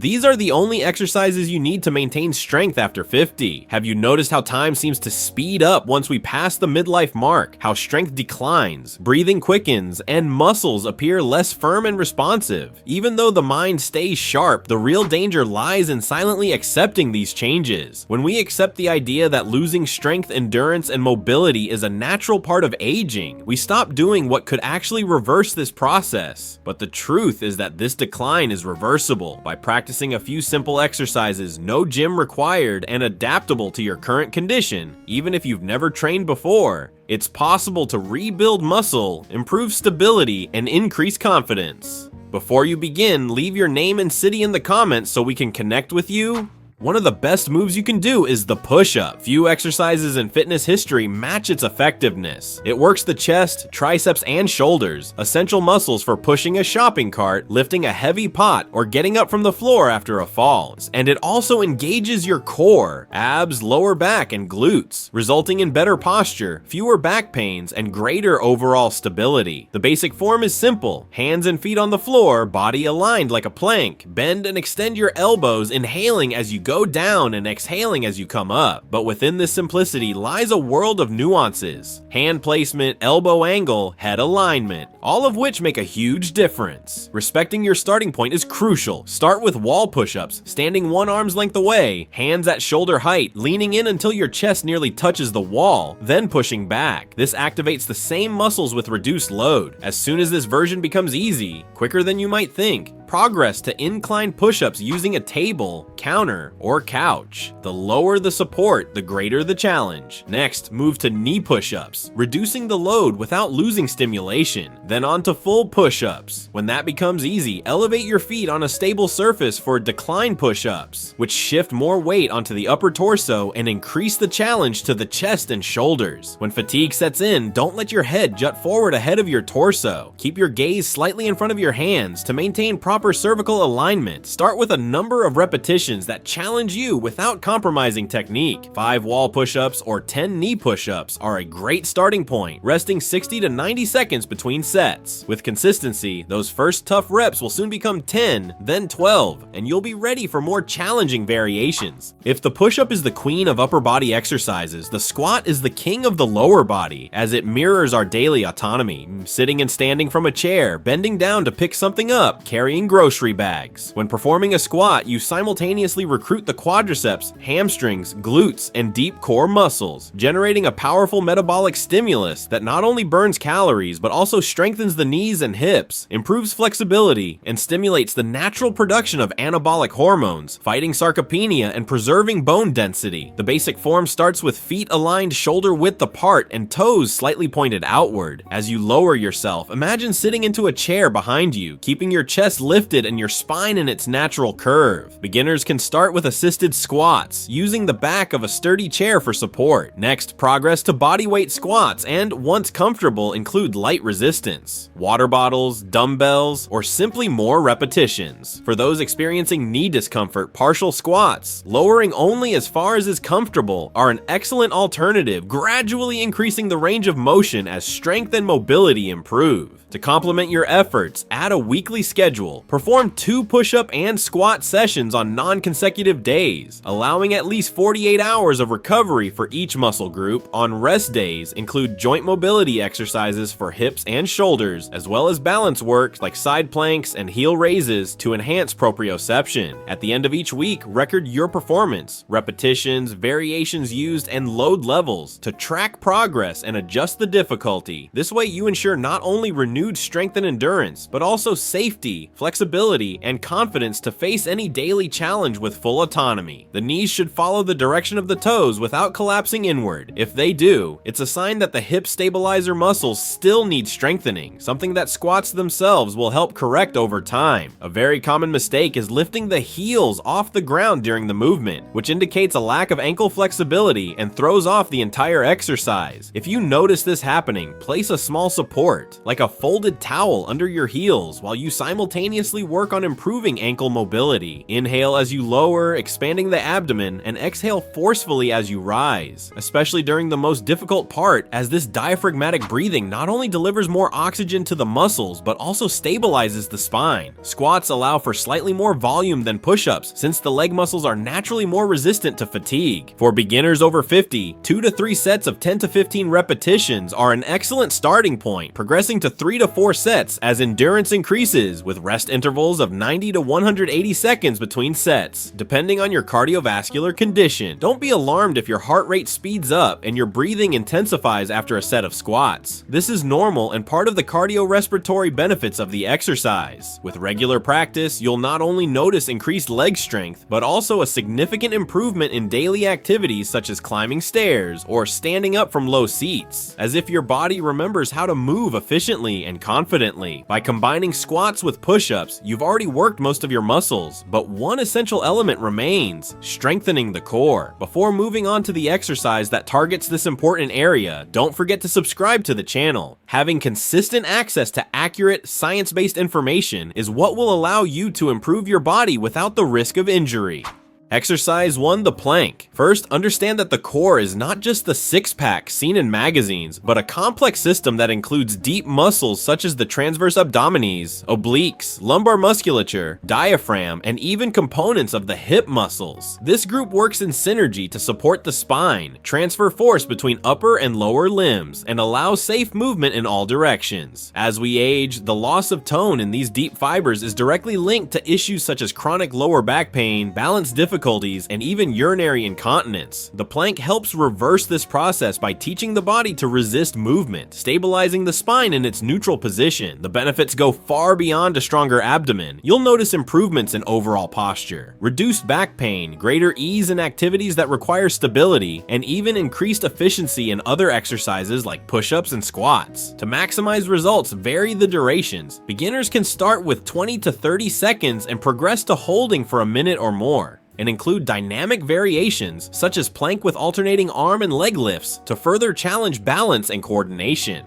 These are the only exercises you need to maintain strength after 50. Have you noticed how time seems to speed up once we pass the midlife mark? How strength declines, breathing quickens, and muscles appear less firm and responsive? Even though the mind stays sharp, the real danger lies in silently accepting these changes. When we accept the idea that losing strength, endurance, and mobility is a natural part of aging, we stop doing what could actually reverse this process. But the truth is that this decline is reversible by practicing a few simple exercises, no gym required, and adaptable to your current condition. Even if you've never trained before, it's possible to rebuild muscle, improve stability, and increase confidence. Before you begin, leave your name and city in the comments so we can connect with you. One of the best moves you can do is the push-up. Few exercises in fitness history match its effectiveness. It works the chest, triceps, and shoulders, essential muscles for pushing a shopping cart, lifting a heavy pot, or getting up from the floor after a fall. And it also engages your core, abs, lower back, and glutes, resulting in better posture, fewer back pains, and greater overall stability. The basic form is simple: hands and feet on the floor, body aligned like a plank. Bend and extend your elbows, inhaling as you go down and exhaling as you come up. But within this simplicity lies a world of nuances: hand placement, elbow angle, head alignment, all of which make a huge difference. Respecting your starting point is crucial. Start with wall push-ups, standing one arm's length away, hands at shoulder height, leaning in until your chest nearly touches the wall, then pushing back. This activates the same muscles with reduced load. As soon as this version becomes easy, quicker than you might think, progress to incline push-ups using a table, counter, or couch. The lower the support, the greater the challenge. Next, move to knee push-ups, reducing the load without losing stimulation. Then on to full push-ups. When that becomes easy, elevate your feet on a stable surface for decline push-ups, which shift more weight onto the upper torso and increase the challenge to the chest and shoulders. When fatigue sets in, don't let your head jut forward ahead of your torso. Keep your gaze slightly in front of your hands to maintain proper cervical alignment. Start with a number of repetitions that challenge you without compromising technique. 5 wall push-ups or 10 knee push-ups are a great starting point, resting 60 to 90 seconds between sets. With consistency, those first tough reps will soon become 10, then 12, and you'll be ready for more challenging variations. If the push-up is the queen of upper body exercises, the squat is the king of the lower body, as it mirrors our daily autonomy. Sitting and standing from a chair, bending down to pick something up, carrying grocery bags. When performing a squat, you simultaneously recruit the quadriceps, hamstrings, glutes, and deep core muscles, generating a powerful metabolic stimulus that not only burns calories but also strengthens the knees and hips, improves flexibility, and stimulates the natural production of anabolic hormones, fighting sarcopenia and preserving bone density. The basic form starts with feet aligned shoulder width apart and toes slightly pointed outward. As you lower yourself, imagine sitting into a chair behind you, keeping your chest lifted and your spine in its natural curve. Beginners can start with assisted squats, using the back of a sturdy chair for support. Next, progress to bodyweight squats and, once comfortable, include light resistance, water bottles, dumbbells, or simply more repetitions. For those experiencing knee discomfort, partial squats, lowering only as far as is comfortable, are an excellent alternative, gradually increasing the range of motion as strength and mobility improve. To complement your efforts, add a weekly schedule. Perform 2 push-up and squat sessions on non-consecutive days, allowing at least 48 hours of recovery for each muscle group. On rest days, include joint mobility exercises for hips and shoulders, as well as balance work like side planks and heel raises to enhance proprioception. At the end of each week, record your performance, repetitions, variations used, and load levels to track progress and adjust the difficulty. This way, you ensure not only renewed strength and endurance, but also safety, flexibility, and confidence to face any daily challenge with full autonomy. The knees should follow the direction of the toes without collapsing inward. If they do, it's a sign that the hip stabilizer muscles still need strengthening, something that squats themselves will help correct over time. A very common mistake is lifting the heels off the ground during the movement, which indicates a lack of ankle flexibility and throws off the entire exercise. If you notice this happening, place a small support, like a folded towel, under your heels while you simultaneously simultaneously work on improving ankle mobility. Inhale as you lower, expanding the abdomen, and exhale forcefully as you rise, especially during the most difficult part, as this diaphragmatic breathing not only delivers more oxygen to the muscles, but also stabilizes the spine. Squats allow for slightly more volume than push-ups, since the leg muscles are naturally more resistant to fatigue. For beginners over 50, 2 to 3 sets of 10 to 15 repetitions are an excellent starting point, progressing to 3 to 4 sets as endurance increases, with rest intervals of 90 to 180 seconds between sets, depending on your cardiovascular condition. Don't be alarmed if your heart rate speeds up and your breathing intensifies after a set of squats. This is normal and part of the cardiorespiratory benefits of the exercise. With regular practice, you'll not only notice increased leg strength, but also a significant improvement in daily activities such as climbing stairs or standing up from low seats, as if your body remembers how to move efficiently and confidently. By combining squats with push-ups, you've already worked most of your muscles, but one essential element remains: strengthening the core. Before moving on to the exercise that targets this important area, don't forget to subscribe to the channel. Having consistent access to accurate, science-based information is what will allow you to improve your body without the risk of injury. Exercise 1, the plank. First, understand that the core is not just the six-pack seen in magazines, but a complex system that includes deep muscles such as the transverse abdominis, obliques, lumbar musculature, diaphragm, and even components of the hip muscles. This group works in synergy to support the spine, transfer force between upper and lower limbs, and allow safe movement in all directions. As we age, the loss of tone in these deep fibers is directly linked to issues such as chronic lower back pain, balance difficulties, and even urinary incontinence. The plank helps reverse this process by teaching the body to resist movement, stabilizing the spine in its neutral position. The benefits go far beyond a stronger abdomen. You'll notice improvements in overall posture, reduced back pain, greater ease in activities that require stability, and even increased efficiency in other exercises like push-ups and squats. To maximize results, vary the durations. Beginners can start with 20 to 30 seconds and progress to holding for a minute or more, and include dynamic variations such as plank with alternating arm and leg lifts to further challenge balance and coordination.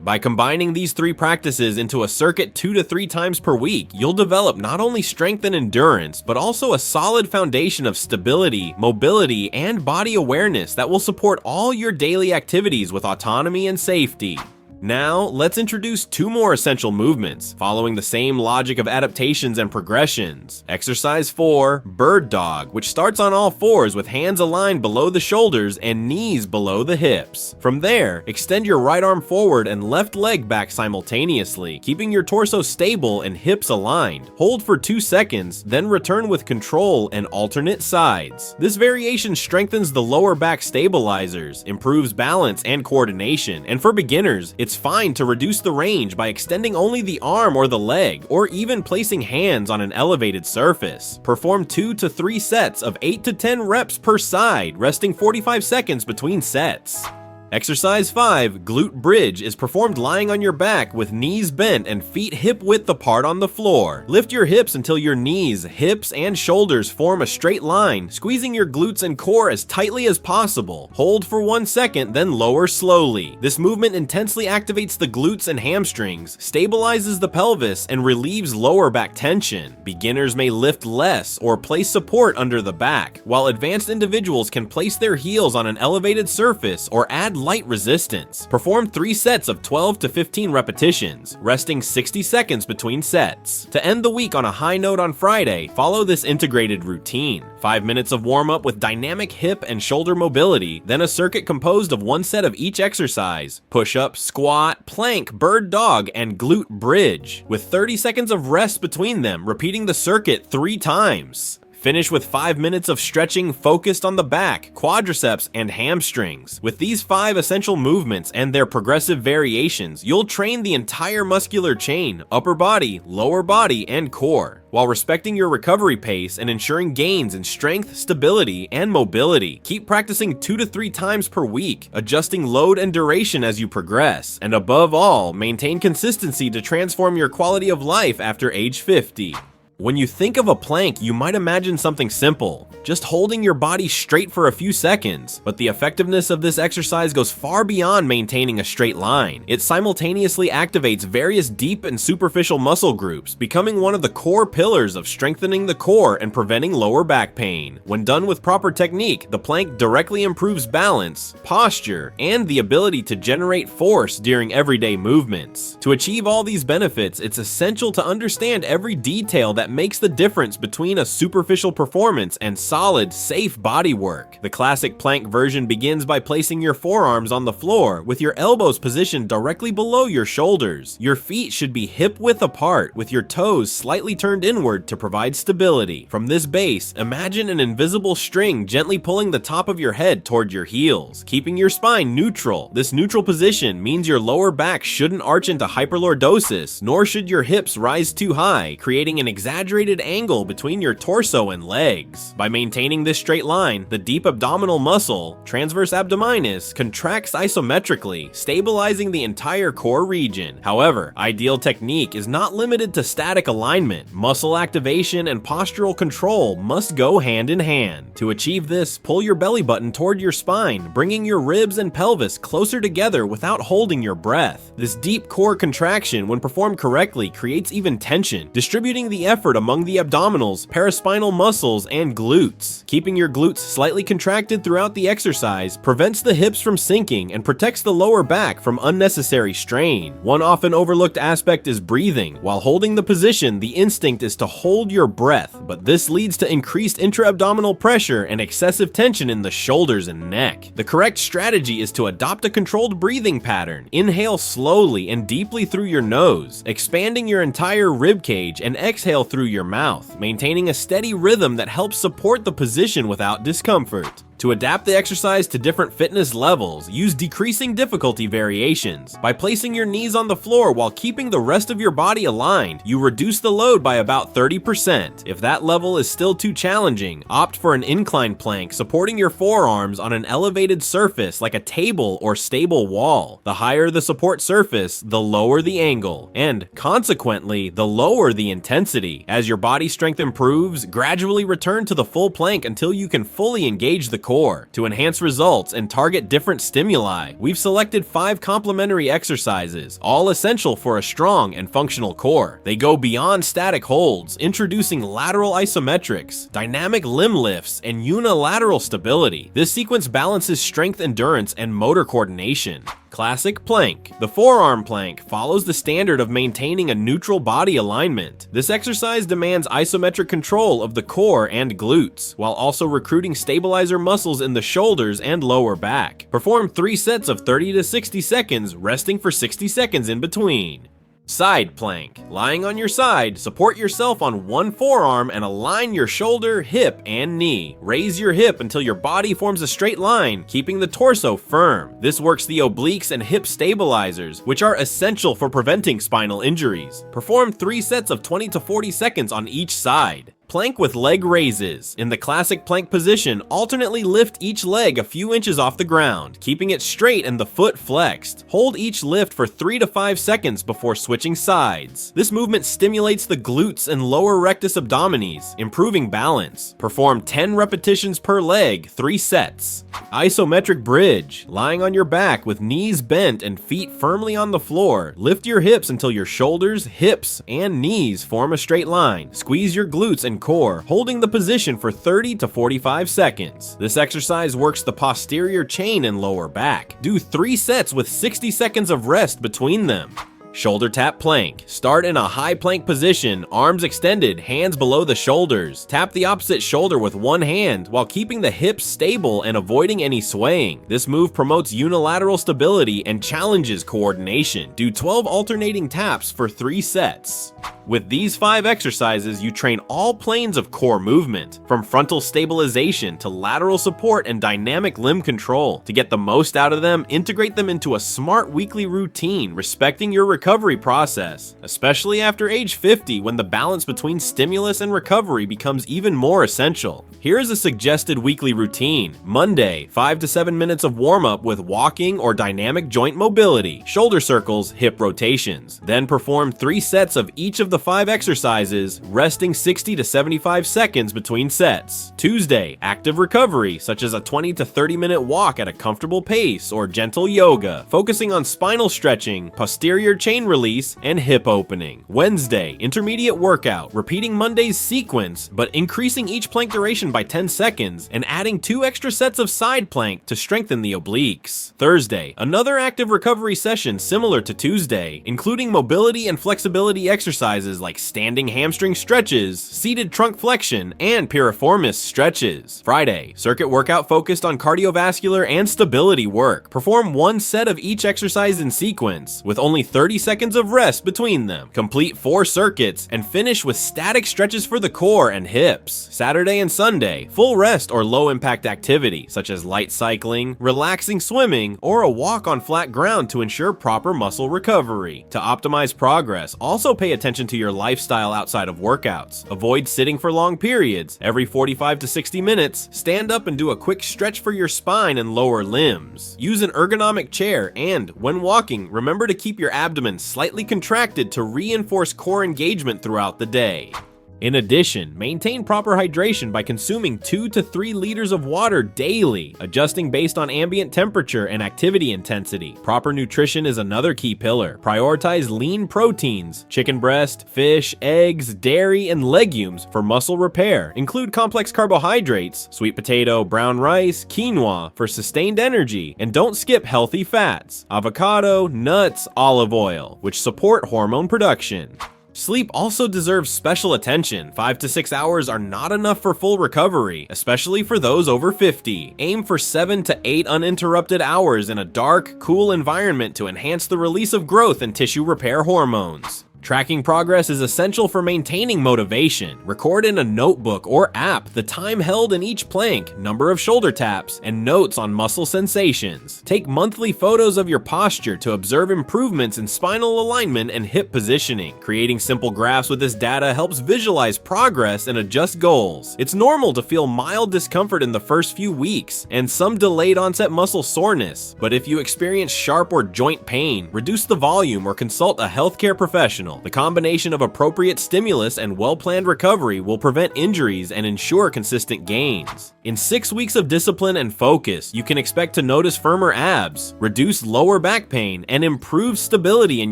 By combining these 3 practices into a circuit 2 to 3 times per week, you'll develop not only strength and endurance, but also a solid foundation of stability, mobility, and body awareness that will support all your daily activities with autonomy and safety. Now, let's introduce 2 more essential movements, following the same logic of adaptations and progressions. Exercise 4, bird dog, which starts on all fours with hands aligned below the shoulders and knees below the hips. From there, extend your right arm forward and left leg back simultaneously, keeping your torso stable and hips aligned. Hold for 2 seconds, then return with control and alternate sides. This variation strengthens the lower back stabilizers, improves balance and coordination, and for beginners, it's fine to reduce the range by extending only the arm or the leg, or even placing hands on an elevated surface. Perform 2 to 3 sets of 8 to 10 reps per side, resting 45 seconds between sets. Exercise 5, glute bridge, is performed lying on your back with knees bent and feet hip width apart on the floor. Lift your hips until your knees, hips, and shoulders form a straight line, squeezing your glutes and core as tightly as possible. Hold for 1 second, then lower slowly. This movement intensely activates the glutes and hamstrings, stabilizes the pelvis, and relieves lower back tension. Beginners may lift less or place support under the back, while advanced individuals can place their heels on an elevated surface or add light resistance. Perform 3 sets of 12 to 15 repetitions, resting 60 seconds between sets. To end the week on a high note on Friday, follow this integrated routine. 5 minutes of warm-up with dynamic hip and shoulder mobility, then a circuit composed of 1 set of each exercise: push-up, squat, plank, bird dog, and glute bridge, with 30 seconds of rest between them, repeating the circuit 3 times. Finish with 5 minutes of stretching focused on the back, quadriceps, and hamstrings. With these 5 essential movements and their progressive variations, you'll train the entire muscular chain, upper body, lower body, and core, while respecting your recovery pace and ensuring gains in strength, stability, and mobility. Keep practicing 2 to 3 times per week, adjusting load and duration as you progress, and above all, maintain consistency to transform your quality of life after age 50. When you think of a plank, you might imagine something simple, just holding your body straight for a few seconds, but the effectiveness of this exercise goes far beyond maintaining a straight line. It simultaneously activates various deep and superficial muscle groups, becoming one of the core pillars of strengthening the core and preventing lower back pain. When done with proper technique, the plank directly improves balance, posture, and the ability to generate force during everyday movements. To achieve all these benefits, it's essential to understand every detail that makes the difference between a superficial performance and solid, safe body work. The classic plank version begins by placing your forearms on the floor with your elbows positioned directly below your shoulders. Your feet should be hip-width apart with your toes slightly turned inward to provide stability. From this base, imagine an invisible string gently pulling the top of your head toward your heels, keeping your spine neutral. This neutral position means your lower back shouldn't arch into hyperlordosis, nor should your hips rise too high, creating an exaggerated angle between your torso and legs. By maintaining this straight line, the deep abdominal muscle, transverse abdominis, contracts isometrically, stabilizing the entire core region. However, ideal technique is not limited to static alignment. Muscle activation and postural control must go hand in hand. To achieve this, pull your belly button toward your spine, bringing your ribs and pelvis closer together without holding your breath. This deep core contraction, when performed correctly, creates even tension, distributing the effort among the abdominals, paraspinal muscles, and glutes. Keeping your glutes slightly contracted throughout the exercise prevents the hips from sinking and protects the lower back from unnecessary strain. One often overlooked aspect is breathing. While holding the position, the instinct is to hold your breath, but this leads to increased intra-abdominal pressure and excessive tension in the shoulders and neck. The correct strategy is to adopt a controlled breathing pattern. Inhale slowly and deeply through your nose, expanding your entire rib cage, and exhale through your mouth, maintaining a steady rhythm that helps support the position without discomfort. To adapt the exercise to different fitness levels, use decreasing difficulty variations. By placing your knees on the floor while keeping the rest of your body aligned, you reduce the load by about 30%. If that level is still too challenging, opt for an incline plank supporting your forearms on an elevated surface like a table or stable wall. The higher the support surface, the lower the angle, and consequently, the lower the intensity. As your body strength improves, gradually return to the full plank until you can fully engage the core. To enhance results and target different stimuli, we've selected 5 complementary exercises, all essential for a strong and functional core. They go beyond static holds, introducing lateral isometrics, dynamic limb lifts, and unilateral stability. This sequence balances strength, endurance, and motor coordination. Classic plank. The forearm plank follows the standard of maintaining a neutral body alignment. This exercise demands isometric control of the core and glutes, while also recruiting stabilizer muscles in the shoulders and lower back. Perform 3 sets of 30 to 60 seconds, resting for 60 seconds in between. Side plank. Lying on your side, support yourself on one forearm and align your shoulder, hip, and knee. Raise your hip until your body forms a straight line, keeping the torso firm. This works the obliques and hip stabilizers, which are essential for preventing spinal injuries. Perform 3 sets of 20 to 40 seconds on each side. Plank with leg raises. In the classic plank position, alternately lift each leg a few inches off the ground, keeping it straight and the foot flexed. Hold each lift for 3 to 5 seconds before switching sides. This movement stimulates the glutes and lower rectus abdominis, improving balance. Perform 10 repetitions per leg, 3 sets. Isometric bridge. Lying on your back with knees bent and feet firmly on the floor, lift your hips until your shoulders, hips, and knees form a straight line. Squeeze your glutes and core, holding the position for 30 to 45 seconds. This exercise works the posterior chain and lower back. Do 3 sets with 60 seconds of rest between them. Shoulder tap plank. Start in a high plank position, arms extended, hands below the shoulders. Tap the opposite shoulder with one hand while keeping the hips stable and avoiding any swaying. This move promotes unilateral stability and challenges coordination. Do 12 alternating taps for 3 sets. With these 5 exercises, you train all planes of core movement, from frontal stabilization to lateral support and dynamic limb control. To get the most out of them, integrate them into a smart weekly routine, respecting your recovery recovery process, especially after age 50 when the balance between stimulus and recovery becomes even more essential. Here is a suggested weekly routine. Monday, 5 to 7 minutes of warm-up with walking or dynamic joint mobility, shoulder circles, hip rotations. Then perform 3 sets of each of the 5 exercises, resting 60 to 75 seconds between sets. Tuesday, active recovery, such as a 20 to 30-minute walk at a comfortable pace or gentle yoga, focusing on spinal stretching, posterior chain release, and hip opening. Wednesday, intermediate workout, repeating Monday's sequence, but increasing each plank duration by 10 seconds and adding 2 extra sets of side plank to strengthen the obliques. Thursday, another active recovery session similar to Tuesday, including mobility and flexibility exercises like standing hamstring stretches, seated trunk flexion, and piriformis stretches. Friday, circuit workout focused on cardiovascular and stability work. Perform 1 set of each exercise in sequence, with only 30 seconds of rest between them. Complete 4 circuits and finish with static stretches for the core and hips. Saturday and Sunday, full rest or low impact activity, such as light cycling, relaxing swimming, or a walk on flat ground to ensure proper muscle recovery. To optimize progress, also pay attention to your lifestyle outside of workouts. Avoid sitting for long periods. Every 45 to 60 minutes, stand up and do a quick stretch for your spine and lower limbs. Use an ergonomic chair and, when walking, remember to keep your abdomen slightly contracted to reinforce core engagement throughout the day. In addition, maintain proper hydration by consuming 2 to 3 liters of water daily, adjusting based on ambient temperature and activity intensity. Proper nutrition is another key pillar. Prioritize lean proteins, chicken breast, fish, eggs, dairy, and legumes for muscle repair. Include complex carbohydrates, sweet potato, brown rice, quinoa for sustained energy, and don't skip healthy fats, avocado, nuts, olive oil, which support hormone production. Sleep also deserves special attention. 5 to 6 hours are not enough for full recovery, especially for those over 50. Aim for 7 to 8 uninterrupted hours in a dark, cool environment to enhance the release of growth and tissue repair hormones. Tracking progress is essential for maintaining motivation. Record in a notebook or app the time held in each plank, number of shoulder taps, and notes on muscle sensations. Take monthly photos of your posture to observe improvements in spinal alignment and hip positioning. Creating simple graphs with this data helps visualize progress and adjust goals. It's normal to feel mild discomfort in the first few weeks and some delayed onset muscle soreness, but if you experience sharp or joint pain, reduce the volume or consult a healthcare professional. The combination of appropriate stimulus and well-planned recovery will prevent injuries and ensure consistent gains. In 6 weeks of discipline and focus, you can expect to notice firmer abs, reduce lower back pain, and improve stability in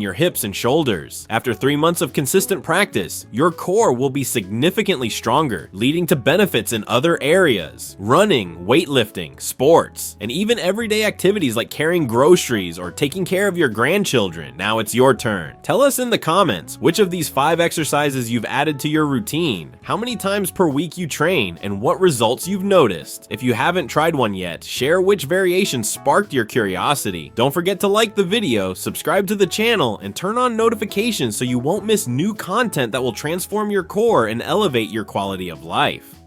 your hips and shoulders. After 3 months of consistent practice, your core will be significantly stronger, leading to benefits in other areas: running, weightlifting, sports, and even everyday activities like carrying groceries or taking care of your grandchildren. Now it's your turn. Tell us in the comments which of these 5 exercises you've added to your routine, how many times per week you train, and what results you've noticed. If you haven't tried one yet, share which variation sparked your curiosity. Don't forget to like the video, subscribe to the channel, and turn on notifications so you won't miss new content that will transform your core and elevate your quality of life.